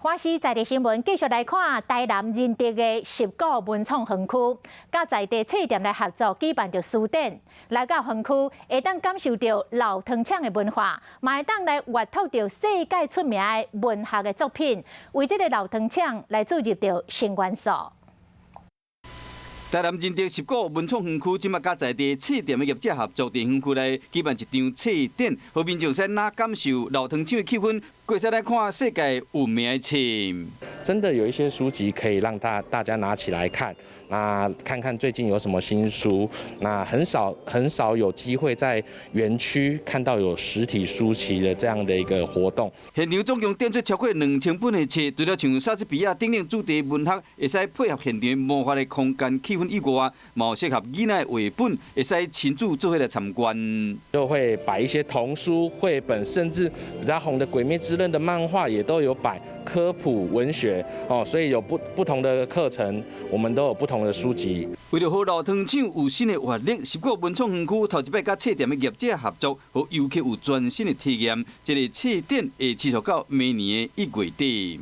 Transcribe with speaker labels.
Speaker 1: 华视在地新闻继续来看台南仁德的十股文创园区，甲在地册店来合作举办着书展。来到园区，会当感受到老糖厂的文化，嘛会当来阅读到世界出名的文学的作品，为这个老糖厂来注入到新元素。
Speaker 2: 台南仁德十股文创园区，即麦甲在地册店的业者合作，伫园区内举办一场册展，互民众先哪感受老糖厂的气氛，过再来看世界有名的册。
Speaker 3: 真的有一些书籍可以让大家拿起来看，那看看最近有什么新书。那很少有机会在园区看到有实体书籍的这样的一个活动。
Speaker 2: 现场总共展出超过2000本的册，除了像莎士比亚等等主题文学，会使配合现场魔法的空间气氛以外，嘛有适合囡仔的绘本，会使亲自做伙来参观。
Speaker 3: 就会摆一些童书、绘本，甚至比较红的《鬼灭之刃》的漫画也都有摆。 科普文学哦，所以有不同的课程，我们都有不同的书籍。
Speaker 2: 为了让老糖厂有新的活力，十股文创园区头一摆甲册店的业者合作，和游客有全新的体验。这个册展会持续到明年的1月底。